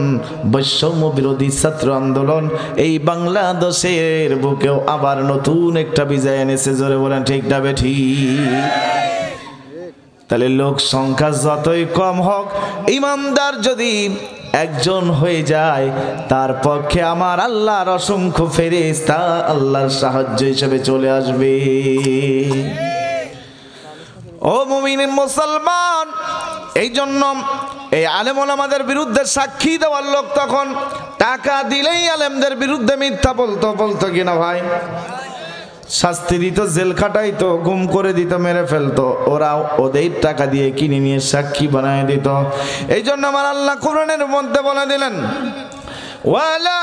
বৈষম্য বিরোধী ছাত্র আন্দোলন এই বাংলাদেশের বুকেও আবার নতুন একটা বিজয় এনেছে। জোরে বলেন ঠিক না বেঠিক? তাহলে লোক সংখ্যা যতই কম হোক, ইমানদার যদি একজন হয়ে যায়, তার পক্ষে আমার আল্লাহর অসংখ্য ফেরেশতা আল্লাহর সাহায্য হিসেবে চলে আসবে। ও মুমিন মুসলমান, এই জন্য এই আলেম ওলামাদের বিরুদ্ধে সাক্ষী দেওয়ার লোক তখন টাকা দিলেই আলেমদের বিরুদ্ধে মিথ্যা বলতো কিনা ভাই? শাস্তি দিত, জেল খাটাইতো, গুম করে দিত, মেরে ফেলতো। ওরা ওদের টাকা দিয়ে কিনে নিয়ে সাক্ষী বানায় দিত। এই জন্য আমার আল্লাহ কোরআনের মধ্যে বলে দিলেন, ওয়ালা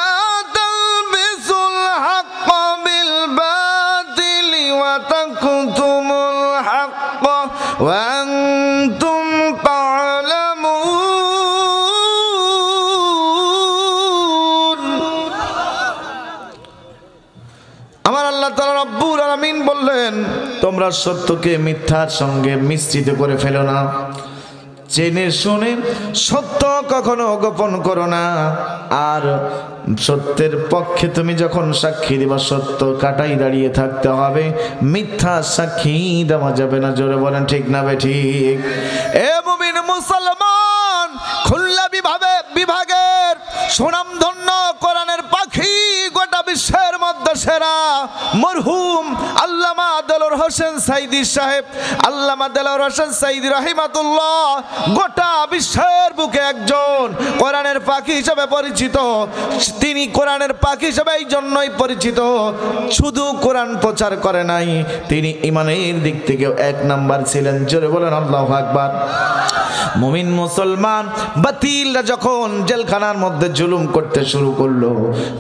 তালবিসুল হাক্কা বিল বাতিলি ওয়া তাকতুমুল হাক্কা ওয়া আনতুম তা'লামুন। আমার আল্লাহ তাআলা রব্বুল আলামিন বললেন, তোমরা সত্যকে মিথ্যার সঙ্গে মিশ্রিত করে ফেলো না। জেনে শুনে সত্য কখনো গোপন করো না। আর সত্যের পক্ষে তুমি যখন সাক্ষী দিবা, সত্য কাটাই দাঁড়িয়ে থাকতে হবে, মিথ্যা সাক্ষী দেওয়া যাবে না। জোরে বলেন ঠিক না বেঠিক? এ মুমিন মুসলমান, খুলনা বিভাগের সুনামধন্য কোরআনের পাখি, গোটা বিশ্বের মধ্যে সেরা মরহুম আল্লামা দেলোয়ার হোসেন সাইদি সাহেব, আল্লামা দেলোয়ার হোসেন সাইদি রাহিমাতুল্লাহ গোটা বিশ্বের বুকে একজন কোরআনের পাখি হিসেবে পরিচিত। তিনি কোরআনের পাখি হিসেবে এই জন্যই পরিচিত, শুধু কোরআন প্রচার করে নাই, তিনি ইমানের দিক থেকেও 1 নাম্বার ছিলেন। জোরে বলেন আল্লাহু আকবার। মুমিন মুসলমান, বাতিলরা যখন জেলখানার মধ্যে জুলুম করতে শুরু করলো,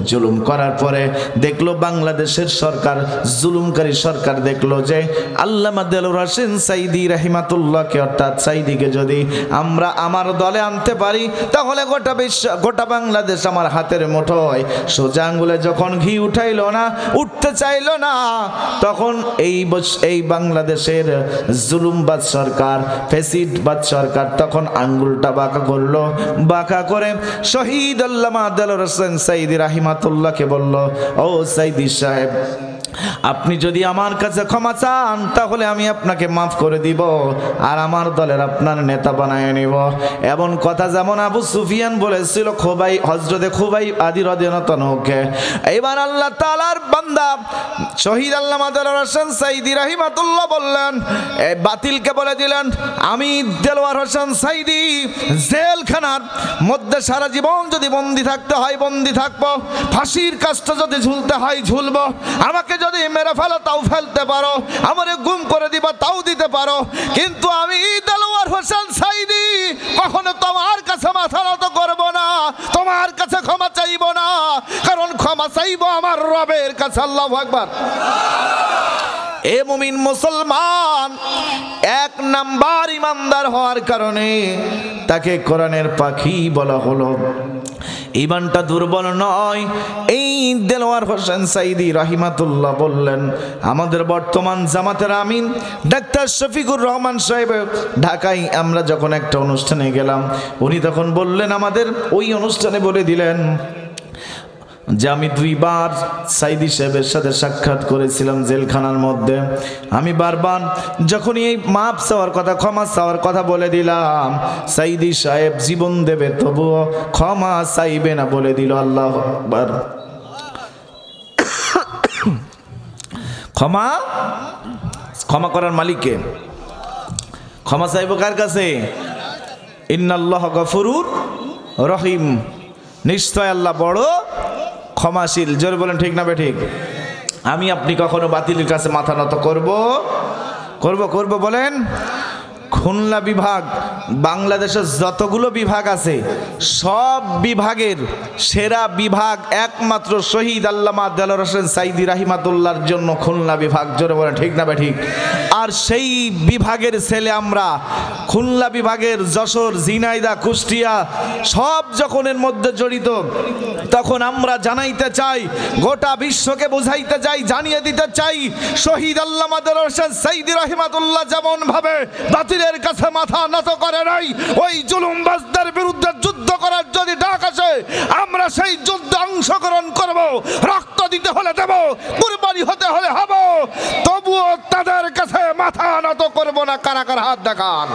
জুলুম করার পরে দেখলো বাংলাদেশের সরকার, জুলুমকারী সরকার দেখলো দেখলো যে আল্লামা দেলোয়ার হোসেন সাইদি রাহিমাতুল্লাহকে অর্থাৎ সাইদিকে যদি আমরা আমার দলে আনতে পারি তাহলে গোটা বিশ্ব গোটা বাংলাদেশ আমার হাতের মুঠোয়। সোজা আঙ্গুলে যখন ঘি উঠাইলো না, উঠতে চাইলো না, তখন এই বাংলাদেশের জুলুমবাদ সরকার, ফ্যাসিস্টবাদ সরকার তখন আঙ্গুলটা বাঁকা করলো। বাঁকা করে শহীদ আল্লামা দেলোয়ার হোসেন সাইদি রাহিমাতুল্লাহকে বলল, ও সাইদি সাহেব, আপনি যদি আমার কাছে ক্ষমা চান তাহলে আমি আপনাকে মাফ করে দিব আর আমার দলের আপনার নেতা বানায় নিব। এমন কথা যেমন আবু সুফিয়ান বলেছিল খোবাই হযরতে খোবাই আদি রাদিয়াল্লাহু আনহুকে। এবার আল্লাহ তাআলার বান্দা শহীদ আল্লামা দেলোয়ার হোসেন সাইদি রাহিমাতুল্লাহ বললেন, এই বাতিলকে বলে দিলেন, আমি দেলোয়ার হোসেন সাইদি জেলখানার মধ্যে সারা জীবন যদি বন্দী থাকতে হয় বন্দী থাকবো, ফাঁসির কাজটা যদি ঝুলতে হয় ঝুলবো, আমাকে যদি মেরে ফেলো তাও ফেলতে পারো, আমারে গুম করে দিবা তাও দিতে পারো, কিন্তু আমি দেলোয়ার হোসেন সাইদি কখনো তোমার কাছে মাথা নত করবো না, তোমার কাছে ক্ষমা চাইবো না, কারণ ক্ষমা চাইবো আমার রবের কাছে। আল্লাহু আকবার। এ মুমিন মুসলমান এক নাম্বার ইমানদার হওয়ার কারণে তাকে কোরআনের পাখি বলা হলো। ইমানটা দুর্বল নয়। এই দেলোয়ার হোসেন সাইদি রাহিমাতুল্লাহ বললেন, আমাদের বর্তমান জামাতের আমিন ডাক্তার শফিকুর রহমান সাহেব ঢাকায় আমরা যখন একটা অনুষ্ঠানে গেলাম, উনি তখন বললেন, আমাদের ওই অনুষ্ঠানে বলে দিলেন যে আমি 2 বার সাইদি সাহেবের সাথে সাক্ষাৎ করেছিলাম জেলখানার মধ্যে। আমি বারবার যখনই এই মাপ চাওয়ার কথা, ক্ষমা চাওয়ার কথা বলে দিলাম, সাইদি সাহেব জীবন দেবে তবুও ক্ষমা চাইবে না বলে দিল। আল্লাহু আকবার। ক্ষমা করার মালিককে। ক্ষমা চাইব কার কাছে? ইন্নাল্লাহ গফুরুর রহিম, নিশ্চয় আল্লাহ বড় ক্ষমাশীল। জোরে বলেন ঠিক না বেঠিক? আমি আপনি কখনো বাতিলের কাছে মাথা নত করব বলেন? খুলনা বিভাগ, বাংলাদেশের যতগুলো বিভাগ আছে সব বিভাগের সেরা বিভাগ একমাত্র শহীদ আল্লামা দেলোয়ার হোসেন সাইদি রাহিমাতুল্লাহর জন্য খুলনা বিভাগ। জোরে বলেন ঠিক না বেঠিক? আর সেই বিভাগের ছেলে আমরা, খুলনা বিভাগের যশোর, ঝিনাইদহ, কুষ্টিয়া সব যখন এর মধ্যে জড়িত, তখন আমরা জানাইতে চাই, গোটা বিশ্বকে বোঝাইতে চাই, জানিয়ে দিতে চাই, শহীদ আল্লামা দেলোয়ার হোসেন সাইদি রাহিমাতুল্লাহ যেমন ভাবে বাতিলের কাছে মাথা নত করে নাই, ওই জুলুমবাজদের বিরুদ্ধে যুদ্ধ করার যদি ডাক আসে আমরা সেই যুদ্ধে অংশগ্রহণ করব, রক্ত দিতে হলে দেব, কুরবানি হতে হলে হব, তবুও তাদের কাছে মাথা নত করব না। কারা কারা হাত দেখান?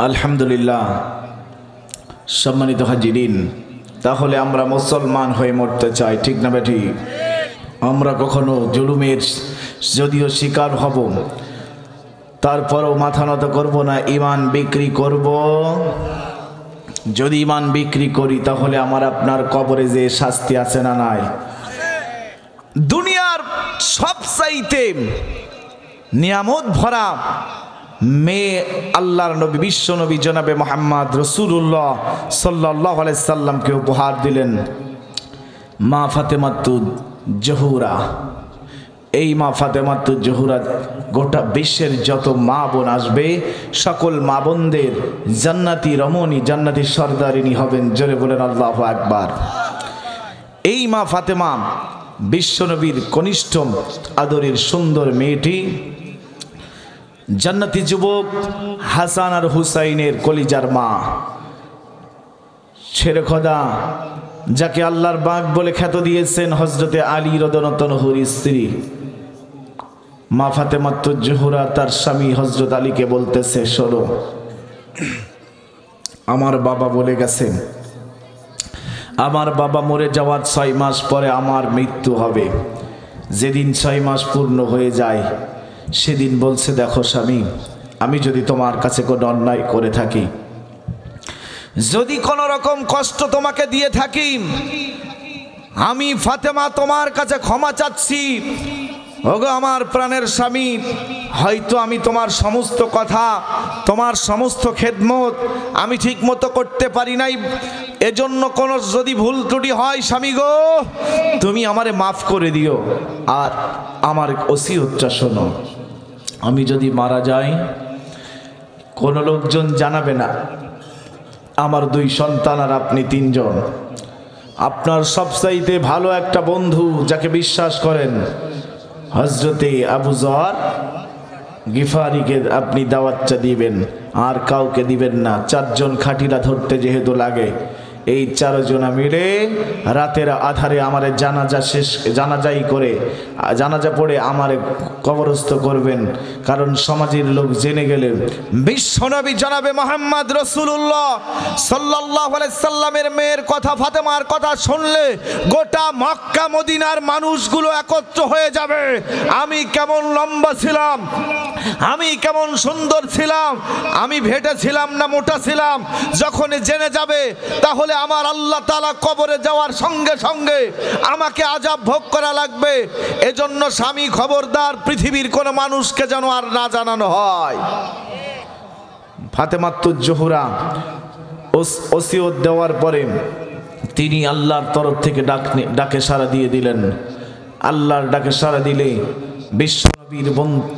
আলহামদুলিল্লাহ। সম্মানিত হাজিরিন, তাহলে আমরা মুসলমান হয়ে মরতে চাই, ঠিক না বেঠি? আমরা কখনো জুলুমের যদিও শিকার হব, তারপরও মাথা নত করব না, ইমান বিক্রি করব। যদি ইমান বিক্রি করি তাহলে আমার আপনার কবরে যে শাস্তি আছে না নাই? দুনিয়ার সবচাইতে নিয়ামত ভরা মেয়ে আল্লাহর নবী, বিশ্ব নবী জনাবে মুহাম্মদ রাসূলুল্লাহ সাল্লাল্লাহু আলাইহি সাল্লামকে উপহার দিলেন মা ফাতেমাতুজ জহুরা। এই মা ফাতেমাতুজ জহুরা গোটা বিশ্বের যত মা বোন আসবে সকল মা বোনদের জান্নাতি রমণী, জান্নাতি সর্দারিনী হবেন। জোরে বলেন আল্লাহু আকবার। এই মা ফাতেমা বিশ্ব নবীর কনিষ্ঠ আদরের সুন্দর মেয়েটি, জান্নাতি যুবক হাসান আর হুসাইনের কলিজার মা, ছেড়ে খোদা যাকে আল্লাহর বাগ বলে খ্যাত দিয়েছেন হযরতে আলী রাদিয়াল্লাহু আনহুর স্ত্রী মা ফাতেমাতুজ জহুরা তার স্বামী হযরত আলীকে বলতেছে, শোনো, আমার বাবা বলে গেছেন আমার বাবা মরে যাওয়ার 6 মাস পরে আমার মৃত্যু হবে। যেদিন 6 মাস পূর্ণ হয়ে যায় সেদিন বলছে, দেখো স্বামী, আমি যদি তোমার কাছে কোনো অন্যায় করে থাকি, যদি কোনো রকম কষ্ট তোমাকে দিয়ে থাকি, আমি ফাতেমা তোমার কাছে ক্ষমা চাচ্ছি। ওগো আমার প্রাণের স্বামী, হয়তো আমি তোমার সমস্ত কথা, তোমার সমস্ত খেদমত আমি ঠিক মতো করতে পারি নাই, এজন্য কোনো যদি ভুল ত্রুটি হয় স্বামী গো, তুমি আমারে মাফ করে দিও। আর আমার ওসিয়তটা শোনো, আমি যদি মারা যাই কোনো লোকজন জানাবে না, আমার 2 সন্তান আর আপনি 3 জন। আপনার সবচাইতে ভালো একটা বন্ধু যাকে বিশ্বাস করেন হযরতে আবু যর গিফারিকে আপনি দাওয়াতটা দিবেন, আর কাউকে দিবেন না। 4 জন খাটিলা ধরতে যেহেতু লাগে, এই 4 জনা মিলে রাতের আধারে আমারে জানাজাই করে জানাজা পড়ে আমারে কবরস্থ করবেন। কারণ সমাজের লোক জেনে গেলে বিশ্বনবী জনাবে মুহাম্মদ রাসূলুল্লাহ সাল্লাল্লাহু আলাইহি সাল্লামের মেয়ের কথা, ফাতেমার কথা শুনলে গোটা মক্কা মদিনার মানুষগুলো একত্র হয়ে যাবে। আমি কেমন লম্বা ছিলাম, আমি কেমন সুন্দর ছিলাম, আমি ভেটে ছিলাম না মোটা ছিলাম, যখন জেনে যাবে তাহলে আমার আল্লাহ তাআলা কবরে যাওয়ার সঙ্গে সঙ্গে আমাকে আযাব ভোগ করা লাগবে। এজন্য স্বামী খবরদার, পৃথিবীর কোন মানুষকে যেন আর না জানানো হয়। ফাতেমাতুজ জোহরা ওসিয়ত দেওয়ার পরে তিনি আল্লাহর তরফ থেকে ডাকে সাড়া দিয়ে দিলেন। আল্লাহর ডাকে সাড়া দিলে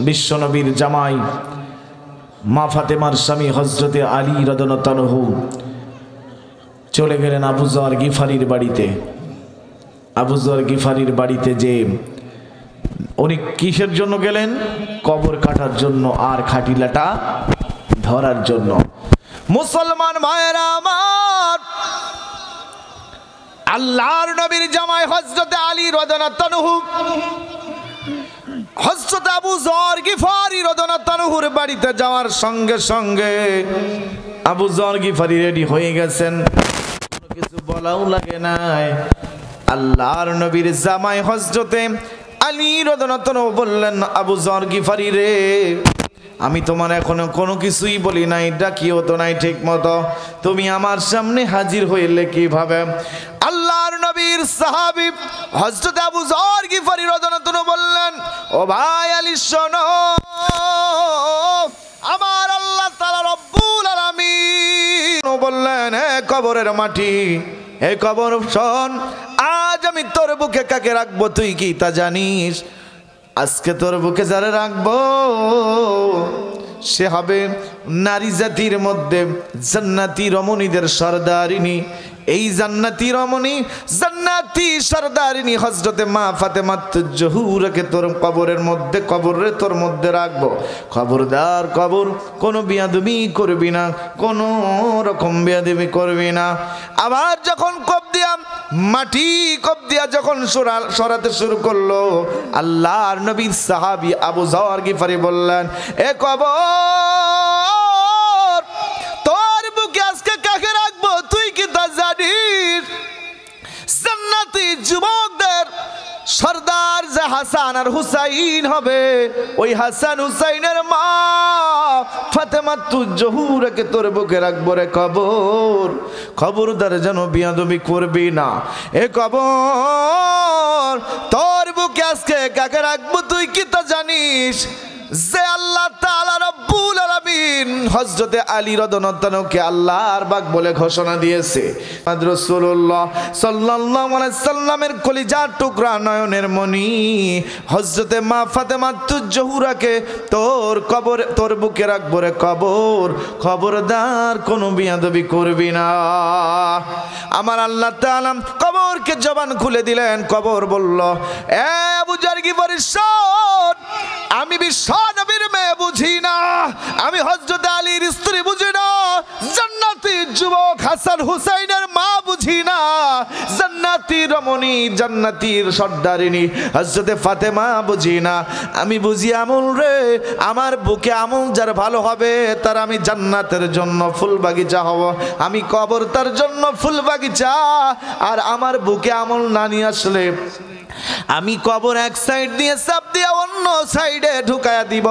বিশ্বনবীর জামাই মা ফাতেমার স্বামী হযরতে আলী রাদিয়াল্লাহু তাআলা চলে গেলেন আবু যর গিফারির বাড়িতে। আবু যর গিফারির বাড়িতে যে উনি কিসের জন্য গেলেন? কবর কাটার জন্য আর খাটিলাটা ধরার জন্য। মুসলমান ভাইয়েরা আমার, আল্লাহর নবীর জামাই হযরতে আলী রাদিয়াল্লাহু তাআলা হযরত আবু যর গিফারি রাদিয়াল্লাহু তাআলার বাড়িতে যাওয়ার সঙ্গে সঙ্গে আবু যর গিফারি রেডি হয়ে গেছেন, কিছু বলাও লাগে নাই। আল্লাহর নবীর জামাই হযরতে আলী রাদিয়াল্লাহু তাআলা বললেন, আবু যর গিফারি রে, আমি তোমার এখনো কোনো কিছুই বলি নাই, ডাকিও তো নাই ঠিক মতো, তুমি আমার সামনে হাজির হইলে কিভাবে? আল্লাহর নবীর সাহাবী হযরত আবু যর গিফারি রাদিয়াল্লাহু তাআলা বললেন, ও ভাই আলী শোনো, আমার আল্লাহ তাআলা রব্বুল আলামিন বললেন, হে কবরের মাটি, হে কবর শোন, আজ আমি তোর বুকে কাকে রাখবো তুই কি তা জানিস? আজকে তোর বুকে যারা রাখবো সে হবে নারী জাতির মধ্যে জান্নাতি রমণীদের সরদারিনী। এই জান্নাতি রমণী, জান্নাতি সরদারিনী হযরতে মা ফাতেমাতুজ জোহরাকে তোর কবরের মধ্যে, কবরে তোর মধ্যে রাখবো। খবরদার কবর কোনো বিয়াদবি করবি না, কোনো রকম বিয়াদবি করবি না। আবার যখন মাটি কব দিয়া যখন সরাতে শুরু করলো, আল্লাহর নবীর সাহাবী আবু যর গিফারি বললেন, এ কবর, তোর বুকে আজকে কাকে রাখবো তুই কি তা জানিস? জান্নাতি যুবকদের সরদার যে হাসান আর হুসাইন হবে, ওই হাসান হুসাইনের মা ফাতেমাতুজ জোহরাকে তোর বুকে রাখবো রে কবর। খবরদার যেন বিয়াদবি করবি না। এ কবর, তোর বুকে আজকে কাকে রাখবো তুই কি তা জানিস? যে আল্লাহ তাআলা রব্বুল আলামিন হযরতে আলী রাদিয়াল্লাহু তাআলাকে আল্লাহর বাগ বলে ঘোষণা দিয়েছে। রাসূলুল্লাহ সাল্লাল্লাহু আলাইহি সাল্লামের কলিজার টুকরা নয়নের মণি হযরতে মা ফাতেমাতুজ জোহরাকে তোর কবরে, তোর বুকে রাখবো রে কবর। খবরদার কোনো বিয়াদবি করবি না। আমার আল্লাহ তাআলা কবরকে জবান খুলে দিলেন। কবর বলল, এ আবু যর গিফারি শোন, আমি বিশ্ব নবীর মেয়ে বুঝি না, আমি হযরত আলীর স্ত্রী বুঝি না, জান্নাতি যুবক হাসান হুসাইনের মা বুঝি না, জান্নাতি রমণী, জান্নাতির সর্দারিনী হযরতে ফাতেমা বুঝি না। আমি বুঝি আমল রে, আমার বুকে আমল যার ভালো হবে তার আমি জান্নাতের জন্য ফুল বাগিচা হব, আমি কবর তার জন্য ফুল বাগিচা। আর আমার বুকে আমল না নিয়ে আসলে আমি কবর এক সাইড দিয়ে চাপ দিয়ে অন্য সাইডে ঢুকায়া দিব।